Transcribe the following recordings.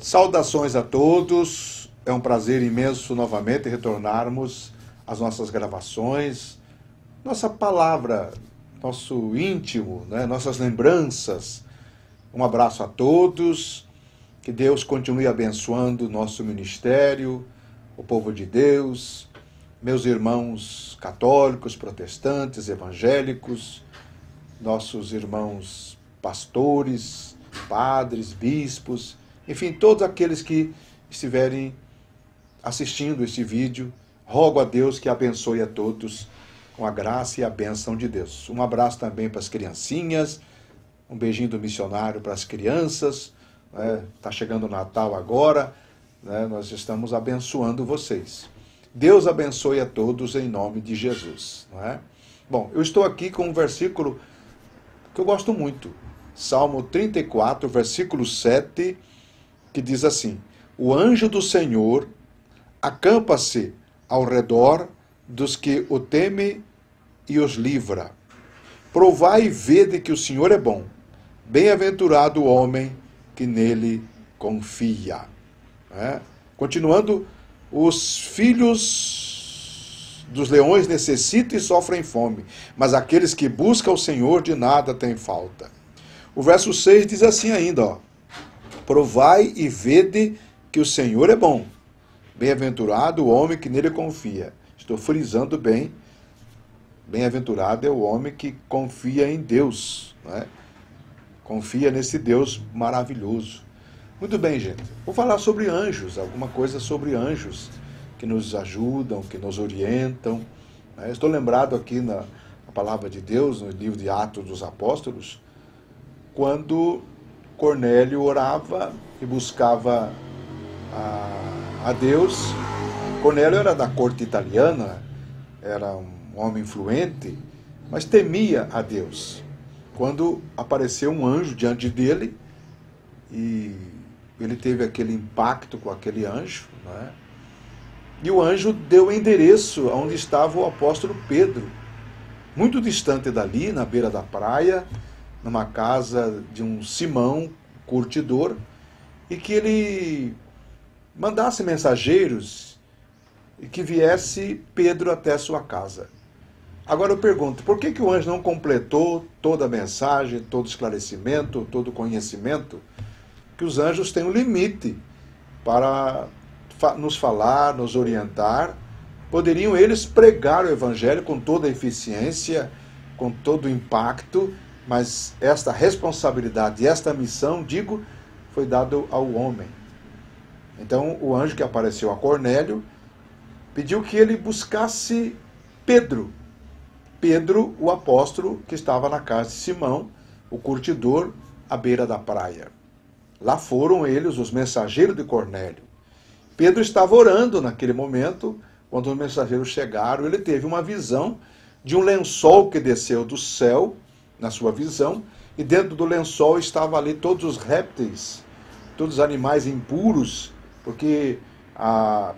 Saudações a todos, é um prazer imenso novamente retornarmos às nossas gravações, nossa palavra, nosso íntimo, né? Nossas lembranças. Um abraço a todos, que Deus continue abençoando o nosso ministério, o povo de Deus, meus irmãos católicos, protestantes, evangélicos, nossos irmãos pastores, padres, bispos, enfim, todos aqueles que estiverem assistindo este vídeo, rogo a Deus que abençoe a todos com a graça e a bênção de Deus. Um abraço também para as criancinhas, um beijinho do missionário para as crianças, né? Tá chegando o Natal agora, né? Nós estamos abençoando vocês. Deus abençoe a todos em nome de Jesus. Não é? Bom, eu estou aqui com um versículo que eu gosto muito, Salmo 34, versículo 7, que diz assim: o anjo do Senhor acampa-se ao redor dos que o temem e os livra. Provai e vede que o Senhor é bom. Bem-aventurado o homem que nele confia. Continuando, os filhos dos leões necessitam e sofrem fome, mas aqueles que buscam o Senhor de nada têm falta. O verso 6 diz assim ainda, ó: provai e vede que o Senhor é bom. Bem-aventurado o homem que nele confia. Estou frisando bem. Bem-aventurado é o homem que confia em Deus, né? Confia nesse Deus maravilhoso. Muito bem, gente. Vou falar sobre anjos, alguma coisa sobre anjos que nos ajudam, que nos orientam. Estou lembrado aqui na palavra de Deus, no livro de Atos dos Apóstolos, quando Cornélio orava e buscava a Deus. Cornélio era da corte italiana, era um homem influente, mas temia a Deus. Quando apareceu um anjo diante dele, e ele teve aquele impacto com aquele anjo, né? E o anjo deu o endereço onde estava o apóstolo Pedro, muito distante dali, na beira da praia, numa casa de um Simão, curtidor, e que ele mandasse mensageiros e que viesse Pedro até a sua casa. Agora eu pergunto, por que o anjo não completou toda a mensagem, todo o esclarecimento, todo o conhecimento? Que os anjos têm um limite para nos falar, nos orientar. Poderiam eles pregar o evangelho com toda a eficiência, com todo o impacto, mas esta responsabilidade, esta missão, digo, foi dada ao homem. Então o anjo que apareceu a Cornélio pediu que ele buscasse Pedro. Pedro, o apóstolo, que estava na casa de Simão, o curtidor, à beira da praia. Lá foram eles, os mensageiros de Cornélio. Pedro estava orando naquele momento, quando os mensageiros chegaram. Ele teve uma visão de um lençol que desceu do céu, na sua visão, e dentro do lençol estavam ali todos os répteis, todos os animais impuros, porque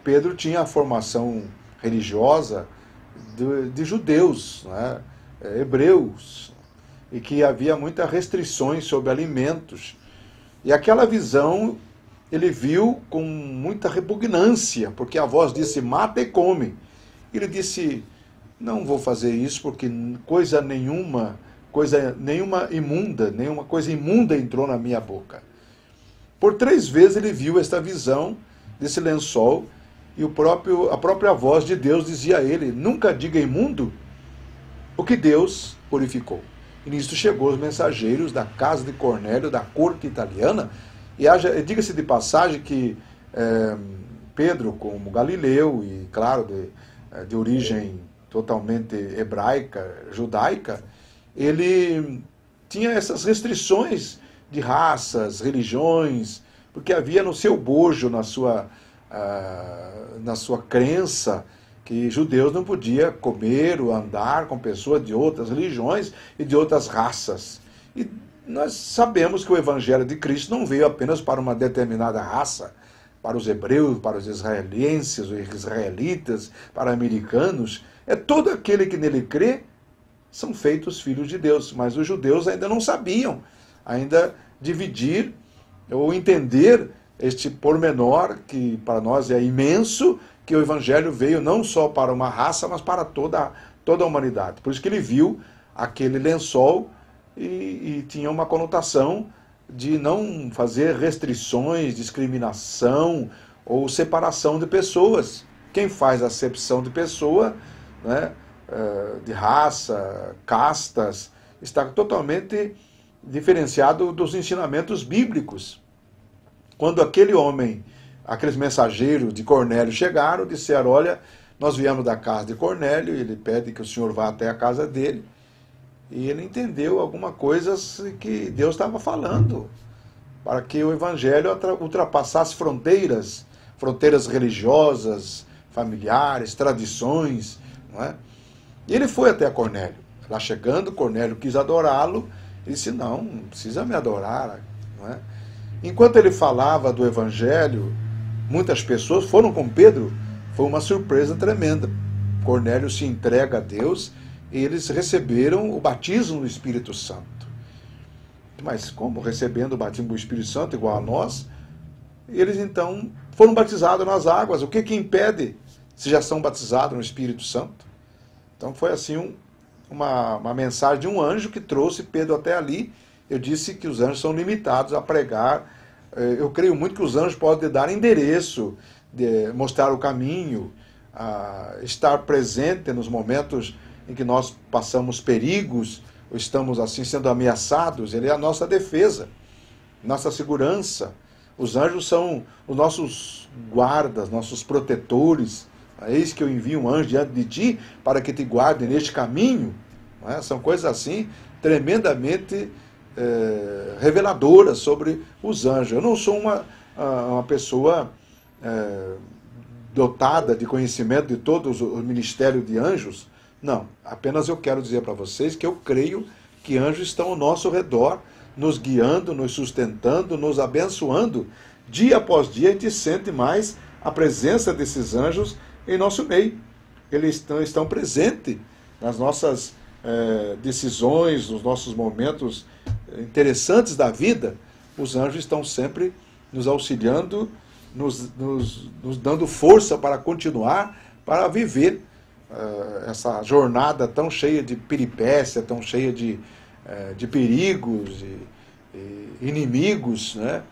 Pedro tinha a formação religiosa de judeus, né? Hebreus, e que havia muitas restrições sobre alimentos. E aquela visão ele viu com muita repugnância, porque a voz disse: mata e come. Ele disse: não vou fazer isso, porque coisa nenhuma imunda, nenhuma coisa imunda entrou na minha boca. Por 3 vezes ele viu esta visão desse lençol, e a própria voz de Deus dizia a ele: nunca diga imundo o que Deus purificou. E nisso chegou os mensageiros da casa de Cornélio, da corte italiana, e diga-se de passagem que Pedro, como galileu, e claro, de origem totalmente hebraica, judaica, ele tinha essas restrições de raças, religiões, porque havia no seu bojo, na sua crença, que judeus não podiam comer ou andar com pessoas de outras religiões e de outras raças. E nós sabemos que o Evangelho de Cristo não veio apenas para uma determinada raça, para os hebreus, para os israelenses, os israelitas, para americanos. É todo aquele que nele crê, são feitos filhos de Deus. Mas os judeus ainda não sabiam ainda dividir ou entender este pormenor que para nós é imenso, que o Evangelho veio não só para uma raça, mas para toda a humanidade. Por isso que ele viu aquele lençol e tinha uma conotação de não fazer restrições, discriminação ou separação de pessoas. Quem faz acepção de pessoa, né, de raça, castas, está totalmente diferenciado dos ensinamentos bíblicos. Quando aquele homem, aqueles mensageiros de Cornélio chegaram, disseram, olha, nós viemos da casa de Cornélio, ele pede que o senhor vá até a casa dele, e ele entendeu algumas coisas que Deus estava falando, para que o Evangelho ultrapassasse fronteiras religiosas, familiares, tradições, não é? E ele foi até Cornélio. Lá chegando, Cornélio quis adorá-lo, e disse, não precisa me adorar, não é? Enquanto ele falava do Evangelho, muitas pessoas foram com Pedro, foi uma surpresa tremenda. Cornélio se entrega a Deus e eles receberam o batismo do Espírito Santo. Mas como recebendo o batismo do Espírito Santo igual a nós? Eles então foram batizados nas águas. O que impede se já são batizados no Espírito Santo? Então foi assim uma mensagem de um anjo que trouxe Pedro até ali. Eu disse que os anjos são limitados a pregar. Eu creio muito que os anjos podem dar endereço, mostrar o caminho, estar presente nos momentos em que nós passamos perigos, ou estamos assim sendo ameaçados. Ele é a nossa defesa, nossa segurança. Os anjos são os nossos guardas, nossos protetores. Eis que eu envio um anjo diante de ti para que te guarde neste caminho. Não é? São coisas assim tremendamente reveladoras sobre os anjos. Eu não sou uma pessoa dotada de conhecimento de todo o ministério de anjos. Não, apenas eu quero dizer para vocês que eu creio que anjos estão ao nosso redor, nos guiando, nos sustentando, nos abençoando. Dia após dia a gente sente mais a presença desses anjos em nosso meio. Eles estão presentes nas nossas decisões, nos nossos momentos interessantes da vida. Os anjos estão sempre nos auxiliando, nos dando força para continuar, para viver essa jornada tão cheia de peripécia, tão cheia de perigos e inimigos, né,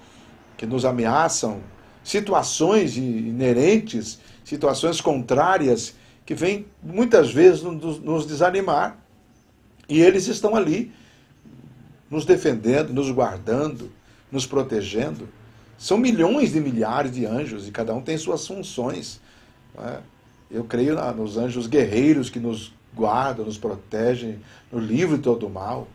que nos ameaçam, situações inerentes, situações contrárias, que vêm muitas vezes nos desanimar. E eles estão ali, nos defendendo, nos guardando, nos protegendo. São milhões de milhares de anjos, e cada um tem suas funções, né? Eu creio nos anjos guerreiros que nos guardam, nos protegem, nos livram de todo o mal,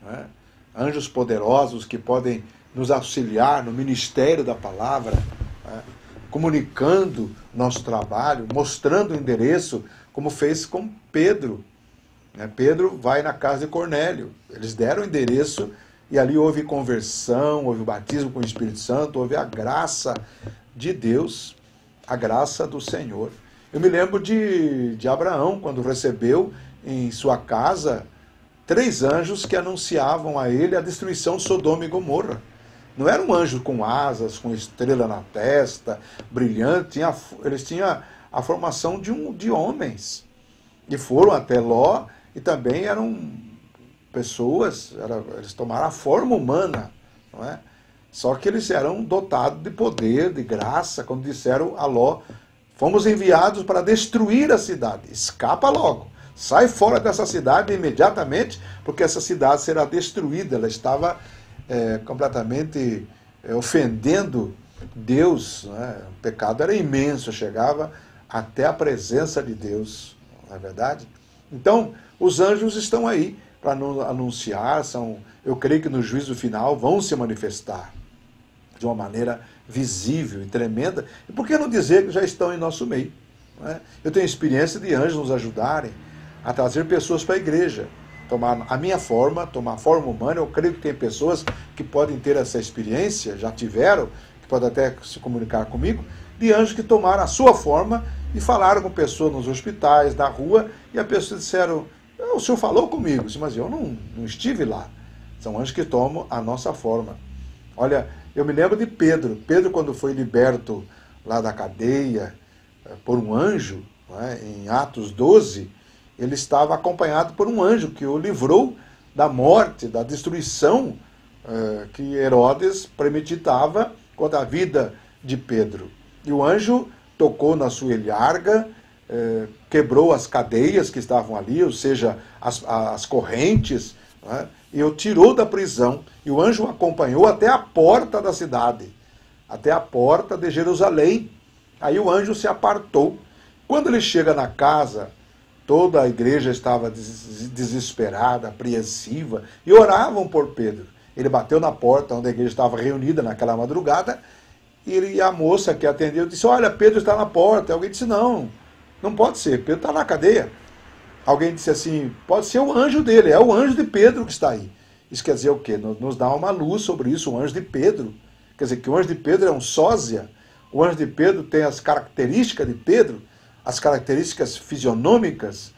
né? Anjos poderosos que podem nos auxiliar no ministério da palavra, né? Comunicando nosso trabalho, mostrando o endereço, como fez com Pedro. Pedro vai na casa de Cornélio. Eles deram o endereço e ali houve conversão, houve o batismo com o Espírito Santo, houve a graça de Deus, a graça do Senhor. Eu me lembro de Abraão, quando recebeu em sua casa 3 anjos que anunciavam a ele a destruição de Sodoma e Gomorra. Não era um anjo com asas, com estrela na testa, brilhante. Eles tinham a formação de homens. E foram até Ló, e também eram pessoas, eles tomaram a forma humana, não é? Só que eles eram dotados de poder, de graça, quando disseram a Ló, fomos enviados para destruir a cidade, escapa logo, sai fora dessa cidade imediatamente, porque essa cidade será destruída. Ela estava completamente ofendendo Deus, né? O pecado era imenso, chegava até a presença de Deus, não é verdade? Então, os anjos estão aí para nos anunciar, eu creio que no juízo final vão se manifestar de uma maneira visível e tremenda. E por que não dizer que já estão em nosso meio? Não é? Eu tenho experiência de anjos nos ajudarem a trazer pessoas para a igreja, tomar a minha forma, tomar a forma humana. Eu creio que tem pessoas que podem ter essa experiência, já tiveram, que podem até se comunicar comigo, de anjos que tomaram a sua forma e falaram com pessoas nos hospitais, na rua, e a pessoa disseram, o senhor falou comigo, mas eu não estive lá. São anjos que tomam a nossa forma. Olha, eu me lembro de Pedro. Pedro, quando foi liberto lá da cadeia por um anjo, né, em Atos 12, ele estava acompanhado por um anjo que o livrou da morte, da destruição que Herodes premeditava contra a vida de Pedro. E o anjo tocou na sua ilharga, quebrou as cadeias que estavam ali, ou seja, as correntes, né, e o tirou da prisão. E o anjo o acompanhou até a porta da cidade, até a porta de Jerusalém. Aí o anjo se apartou. Quando ele chega na casa, toda a igreja estava desesperada, apreensiva, e oravam por Pedro. Ele bateu na porta onde a igreja estava reunida naquela madrugada, e a moça que atendeu disse: olha, Pedro está na porta. Alguém disse: não, não pode ser, Pedro está na cadeia. Alguém disse assim: pode ser o anjo dele, é o anjo de Pedro que está aí. Isso quer dizer o quê? Nos dá uma luz sobre isso, o anjo de Pedro. Quer dizer que o anjo de Pedro é um sósia, o anjo de Pedro tem as características de Pedro, as características fisionômicas,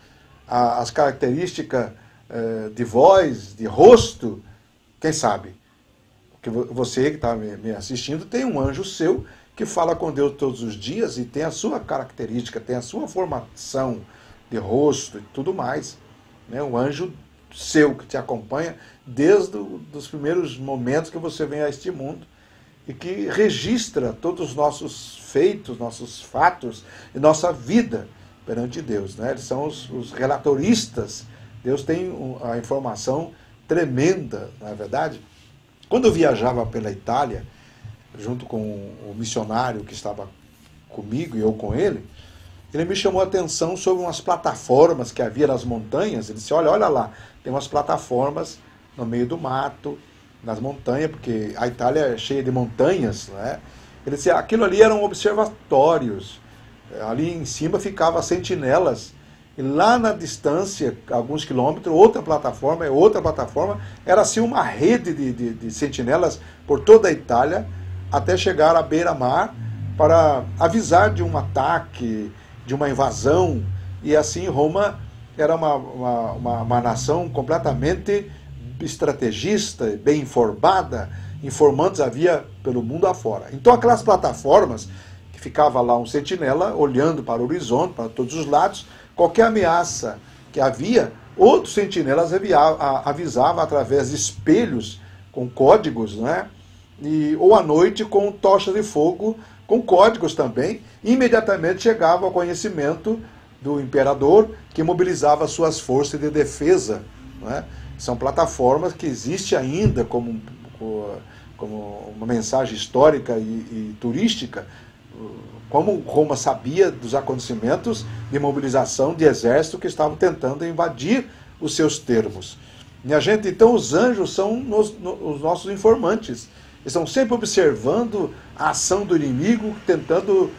as características de voz, de rosto. Quem sabe? Porque você que está me assistindo tem um anjo seu que fala com Deus todos os dias e tem a sua característica, tem a sua formação de rosto e tudo mais. Né? Um anjo seu que te acompanha desde os primeiros momentos que você vem a este mundo e que registra todos os nossos feitos, nossos fatos e nossa vida perante Deus. Né? Eles são os relatoristas. Deus tem a informação tremenda, não é verdade? Quando eu viajava pela Itália, junto com o missionário que estava comigo e eu com ele me chamou a atenção sobre umas plataformas que havia nas montanhas. Ele disse: olha lá, tem umas plataformas no meio do mato, nas montanhas, porque a Itália é cheia de montanhas, né? Ele disse: aquilo ali eram observatórios, ali em cima ficavam sentinelas, e lá na distância, alguns quilômetros, outra plataforma, era assim uma rede de sentinelas por toda a Itália, até chegar à beira-mar, para avisar de um ataque, de uma invasão. E assim Roma era uma nação completamente estrategista, bem informada, informantes havia pelo mundo afora. Então aquelas plataformas, que ficava lá um sentinela olhando para o horizonte, para todos os lados, qualquer ameaça que havia, outros sentinelas avisavam através de espelhos com códigos, né? Ou à noite com tochas de fogo com códigos também. Imediatamente chegava ao conhecimento do imperador, que mobilizava suas forças de defesa, né? São plataformas que existem ainda como uma mensagem histórica e turística, como Roma sabia dos acontecimentos de mobilização de exército que estavam tentando invadir os seus termos. Minha gente, então os anjos são os nossos informantes. Eles estão sempre observando a ação do inimigo, tentando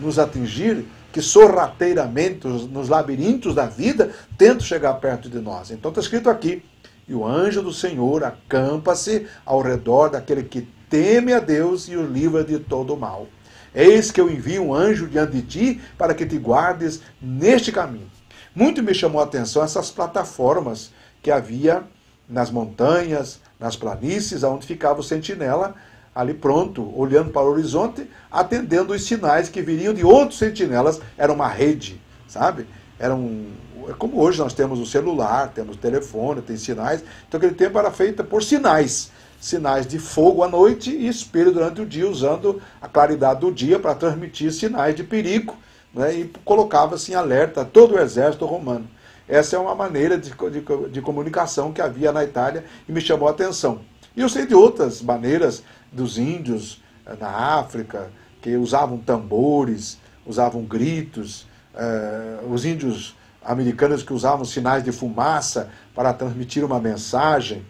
nos atingir, que sorrateiramente, nos labirintos da vida, tentam chegar perto de nós. Então está escrito aqui: e o anjo do Senhor acampa-se ao redor daquele que teme a Deus e o livra de todo o mal. Eis que eu envio um anjo diante de ti para que te guardes neste caminho. Muito me chamou a atenção essas plataformas que havia nas montanhas, nas planícies, onde ficava o sentinela, ali pronto, olhando para o horizonte, atendendo os sinais que viriam de outros sentinelas. Era uma rede, sabe? Como hoje nós temos o celular, temos o telefone, tem sinais. Então aquele tempo era feita por sinais. Sinais de fogo à noite e espelho durante o dia, usando a claridade do dia para transmitir sinais de perigo, né? E colocava-se em alerta todo o exército romano. Essa é uma maneira de comunicação que havia na Itália e me chamou a atenção. E eu sei de outras maneiras dos índios na África, que usavam tambores, usavam gritos, os índios americanos que usavam sinais de fumaça para transmitir uma mensagem,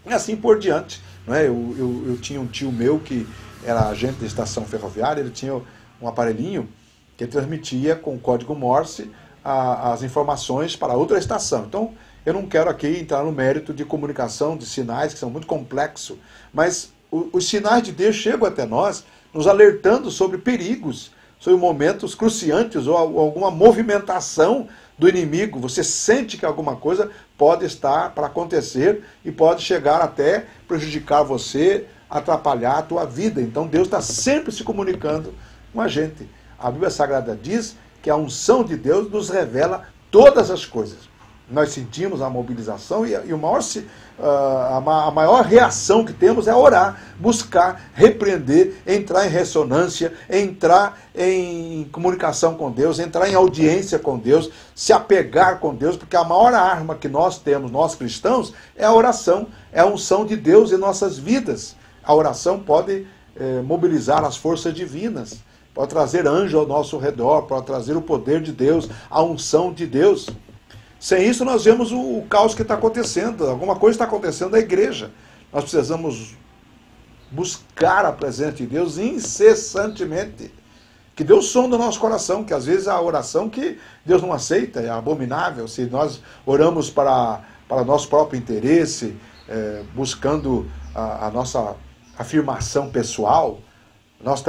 e assim por diante. Não é? Eu tinha um tio meu que era agente da estação ferroviária, ele tinha um aparelhinho que transmitia com código Morse as informações para outra estação. Então, eu não quero aqui entrar no mérito de comunicação, de sinais, que são muito complexos, mas os sinais de Deus chegam até nós, nos alertando sobre perigos, sobre momentos cruciantes ou alguma movimentação do inimigo. Você sente que alguma coisa pode estar para acontecer e pode chegar até prejudicar você, atrapalhar a tua vida. Então Deus está sempre se comunicando com a gente. A Bíblia Sagrada diz que a unção de Deus nos revela todas as coisas. Nós sentimos a mobilização e a maior reação que temos é orar, buscar, repreender, entrar em ressonância, entrar em comunicação com Deus, entrar em audiência com Deus, se apegar com Deus, porque a maior arma que nós temos, nós cristãos, é a oração, é a unção de Deus em nossas vidas. A oração pode mobilizar as forças divinas, pode trazer anjo ao nosso redor, pode trazer o poder de Deus, a unção de Deus. Sem isso, nós vemos o caos que está acontecendo. Alguma coisa está acontecendo na igreja. Nós precisamos buscar a presença de Deus incessantemente. Que Deus sonda o nosso coração, que às vezes a oração que Deus não aceita, é abominável. Se nós oramos para nosso próprio interesse, buscando a nossa afirmação pessoal, nós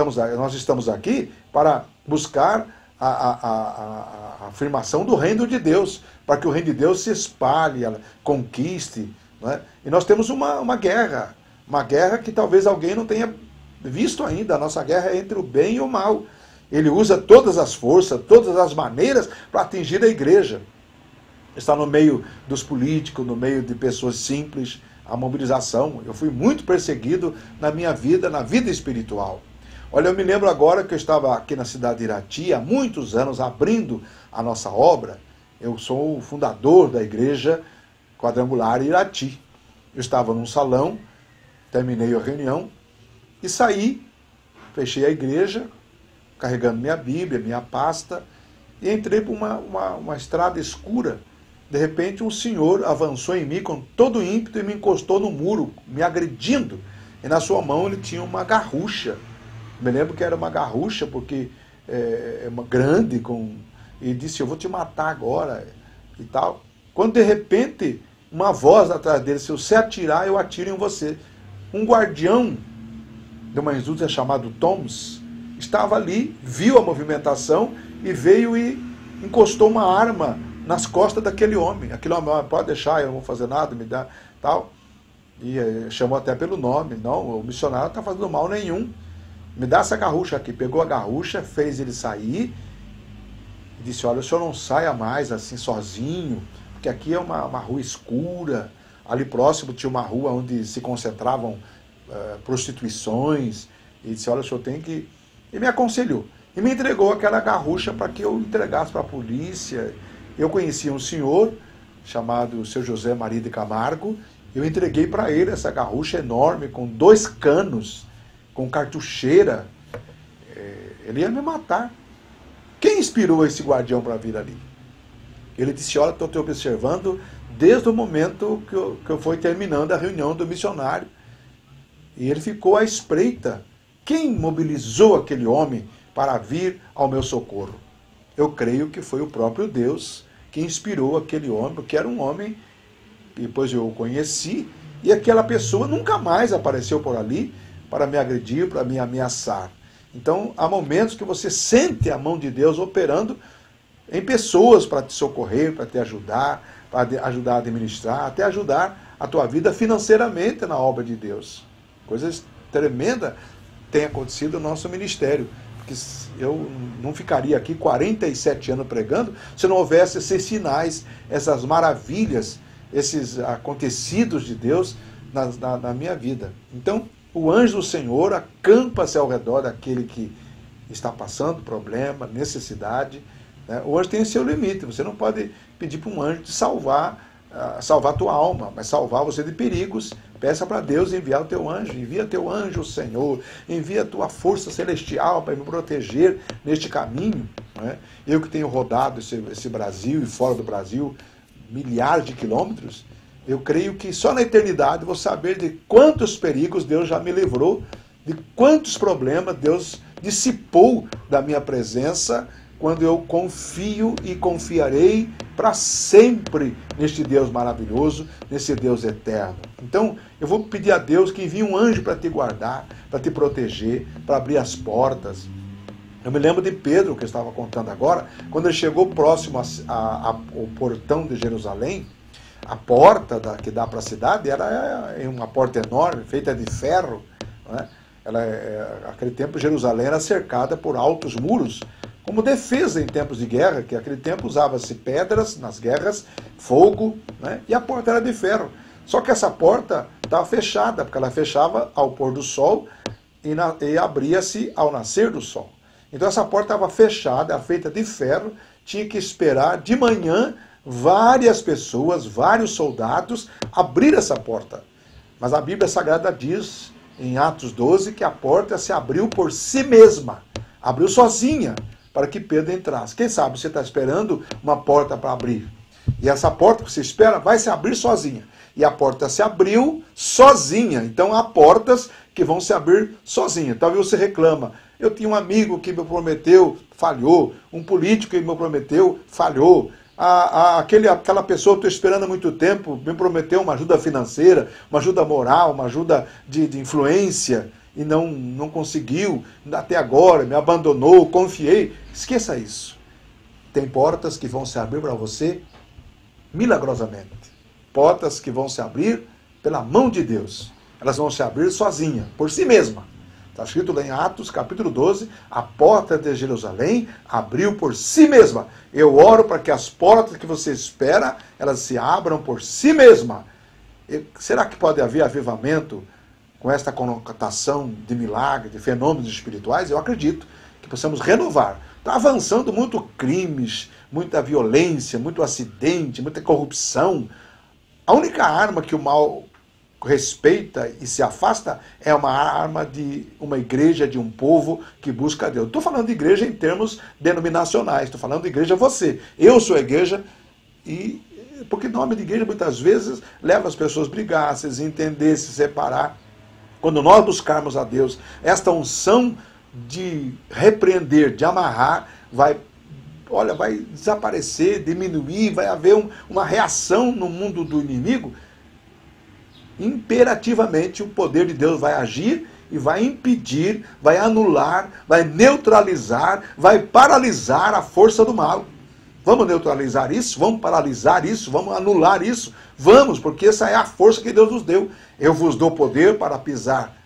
estamos aqui para buscar a afirmação do reino de Deus, para que o reino de Deus se espalhe, conquiste. Não é? E nós temos uma guerra que talvez alguém não tenha visto ainda. A nossa guerra é entre o bem e o mal. Ele usa todas as forças, todas as maneiras para atingir a igreja. Está no meio dos políticos, no meio de pessoas simples, a mobilização. Eu fui muito perseguido na minha vida, na vida espiritual. Olha, eu me lembro agora que eu estava aqui na cidade de Irati, há muitos anos, abrindo a nossa obra. Eu sou o fundador da igreja quadrangular Irati. Eu estava num salão, terminei a reunião e saí, fechei a igreja, carregando minha Bíblia, minha pasta, e entrei por uma estrada escura. De repente, um senhor avançou em mim com todo ímpeto e me encostou no muro, me agredindo. E na sua mão ele tinha uma garrucha. Me lembro que era uma garrucha, porque uma grande, e disse, eu vou te matar agora, e tal. Quando de repente, uma voz atrás dele, se você atirar, eu atiro em você. Um guardião de uma indústria chamado Toms, estava ali, viu a movimentação, e veio e encostou uma arma nas costas daquele homem. Aquele homem, pode deixar, eu não vou fazer nada, me dá, tal. E chamou até pelo nome, não, o missionário não está fazendo mal nenhum. Me dá essa garrucha aqui. Pegou a garrucha, fez ele sair e disse, olha, o senhor não saia mais assim sozinho, porque aqui é uma rua escura, ali próximo tinha uma rua onde se concentravam prostituições, e disse, olha, o senhor tem que... E me aconselhou, e me entregou aquela garrucha para que eu entregasse para a polícia. Eu conhecia um senhor chamado seu José Maria de Camargo, eu entreguei para ele essa garrucha enorme, com 2 canos, com cartucheira. Ele ia me matar. Quem inspirou esse guardião para vir ali? Ele disse, olha, estou te observando desde o momento que eu fui terminando a reunião do missionário. E ele ficou à espreita. Quem mobilizou aquele homem para vir ao meu socorro? Eu creio que foi o próprio Deus que inspirou aquele homem, porque era um homem, depois eu o conheci, e aquela pessoa nunca mais apareceu por ali para me agredir, para me ameaçar. Então, há momentos que você sente a mão de Deus operando em pessoas para te socorrer, para te ajudar, para ajudar a administrar, até ajudar a tua vida financeiramente na obra de Deus. Coisas tremendas têm acontecido no nosso ministério, porque eu não ficaria aqui 47 anos pregando se não houvesse esses sinais, essas maravilhas, esses acontecidos de Deus na minha vida. Então, o anjo do Senhor acampa-se ao redor daquele que está passando problema, necessidade. Né? O anjo tem seu limite. Você não pode pedir para um anjo te salvar a tua alma, mas salvar você de perigos. Peça para Deus enviar o teu anjo. Envia teu anjo, Senhor. Envia a tua força celestial para me proteger neste caminho. Né? Eu que tenho rodado esse Brasil e fora do Brasil, milhares de quilômetros, eu creio que só na eternidade vou saber de quantos perigos Deus já me livrou, de quantos problemas Deus dissipou da minha presença, quando eu confio e confiarei para sempre neste Deus maravilhoso, nesse Deus eterno. Então, eu vou pedir a Deus que envie um anjo para te guardar, para te proteger, para abrir as portas. Eu me lembro de Pedro, que eu estava contando agora, quando ele chegou próximo ao portão de Jerusalém. A porta que dá para a cidade era uma porta enorme, feita de ferro, Não é? Aquele tempo Jerusalém era cercada por altos muros, como defesa em tempos de guerra, que naquele tempo usava-se pedras nas guerras, fogo, né? E a porta era de ferro. Só que essa porta estava fechada, porque ela fechava ao pôr do sol e abria-se ao nascer do sol. Então essa porta estava fechada, era feita de ferro, tinha que esperar de manhã várias pessoas, vários soldados, abrir essa porta. Mas a Bíblia Sagrada diz, em Atos 12, que a porta se abriu por si mesma, abriu sozinha, para que Pedro entrasse. Quem sabe você está esperando uma porta para abrir. E essa porta que você espera vai se abrir sozinha. E a porta se abriu sozinha. Então há portas que vão se abrir sozinha. Talvez você reclama. Eu tinha um amigo que me prometeu, falhou. Um político que me prometeu, falhou. Aquela pessoa que estou esperando há muito tempo me prometeu uma ajuda financeira, uma ajuda moral, uma ajuda de influência e não conseguiu, até agora, me abandonou, confiei. Esqueça isso. Tem portas que vão se abrir para você milagrosamente. Portas que vão se abrir pela mão de Deus. Elas vão se abrir sozinha, por si mesma. Está escrito lá em Atos, capítulo 12, a porta de Jerusalém abriu por si mesma. Eu oro para que as portas que você espera, elas se abram por si mesma. Será que pode haver avivamento com esta conotação de milagre, de fenômenos espirituais? Eu acredito que possamos renovar. Está avançando muito crimes, muita violência, muito acidente, muita corrupção. A única arma que o mal respeita e se afasta é uma arma de uma igreja, de um povo que busca Deus. Estou falando de igreja em termos denominacionais, estou falando de igreja você. Eu sou a igreja, porque nome de igreja muitas vezes leva as pessoas a brigar, se desentender, se separar. Quando nós buscarmos a Deus, esta unção de repreender, de amarrar, vai desaparecer, diminuir, vai haver uma reação no mundo do inimigo. Imperativamente o poder de Deus vai agir e vai impedir, vai anular, vai neutralizar, vai paralisar a força do mal. Vamos neutralizar isso? Vamos paralisar isso? Vamos anular isso? Vamos, porque essa é a força que Deus nos deu. Eu vos dou poder para pisar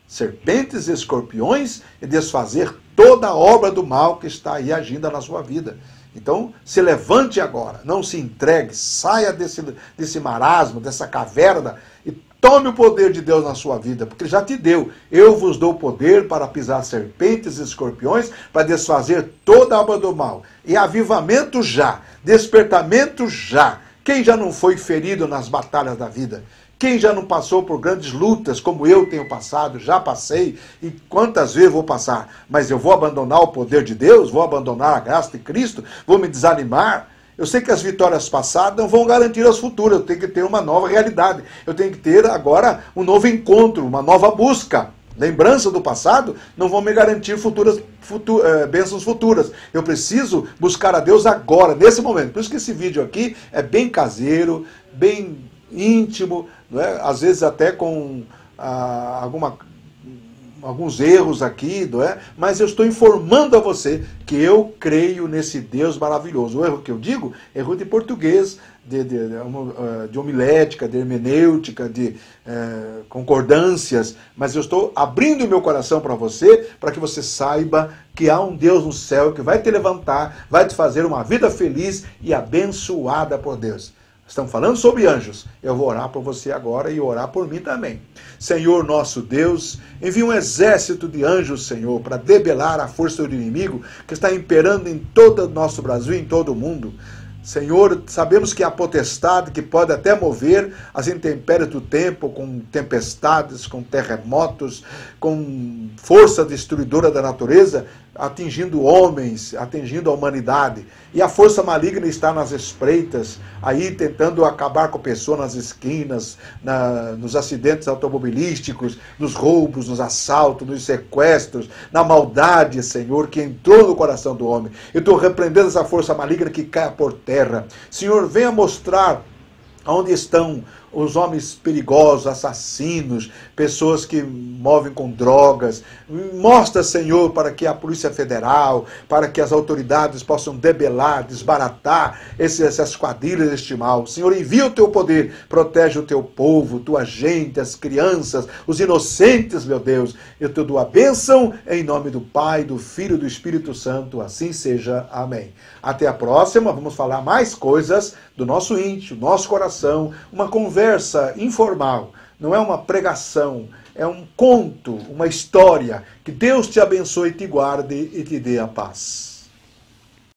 serpentes e escorpiões e desfazer toda a obra do mal que está aí agindo na sua vida. Então, se levante agora, não se entregue, saia desse marasmo, dessa caverna e tome o poder de Deus na sua vida, porque Ele já te deu. Eu vos dou poder para pisar serpentes e escorpiões, para desfazer toda a obra do mal. E avivamento já, despertamento já. Quem já não foi ferido nas batalhas da vida? Quem já não passou por grandes lutas, como eu tenho passado, já passei, e quantas vezes vou passar? Mas eu vou abandonar o poder de Deus? Vou abandonar a graça de Cristo? Vou me desanimar? Eu sei que as vitórias passadas não vão garantir as futuras. Eu tenho que ter uma nova realidade. Eu tenho que ter agora um novo encontro, uma nova busca. Lembrança do passado não vão me garantir bênçãos futuras. Eu preciso buscar a Deus agora, nesse momento. Por isso que esse vídeo aqui é bem caseiro, bem íntimo, não é? Às vezes até com alguns erros aqui, não é? Mas eu estou informando a você que eu creio nesse Deus maravilhoso. O erro que eu digo, erro de português, de homilética, de hermenêutica, de concordâncias, mas eu estou abrindo o meu coração para você, para que você saiba que há um Deus no céu que vai te levantar, vai te fazer uma vida feliz e abençoada por Deus. Estamos falando sobre anjos. Eu vou orar por você agora e orar por mim também. Senhor nosso Deus, envia um exército de anjos, Senhor, para debelar a força do inimigo que está imperando em todo o nosso Brasil e em todo o mundo. Senhor, sabemos que há potestade que pode até mover as intempéries do tempo, com tempestades, com terremotos, com força destruidora da natureza, atingindo homens, atingindo a humanidade. E a força maligna está nas espreitas, aí tentando acabar com pessoas nas esquinas, nos acidentes automobilísticos, nos roubos, nos assaltos, nos sequestros, na maldade, Senhor, que entrou no coração do homem. Eu estou repreendendo essa força maligna que cai por terra. Senhor, venha mostrar onde estão os homens perigosos, assassinos, pessoas que movem com drogas. Mostra, Senhor, para que a Polícia Federal, para que as autoridades possam debelar, desbaratar essas quadrilhas deste mal. Senhor, envia o teu poder, protege o teu povo, tua gente, as crianças, os inocentes, meu Deus. Eu te dou a bênção em nome do Pai, do Filho e do Espírito Santo. Assim seja. Amém. Até a próxima. Vamos falar mais coisas do nosso íntimo, nosso coração, uma conversa informal. Não é uma pregação, é um conto, uma história. Que Deus te abençoe, te guarde e te dê a paz.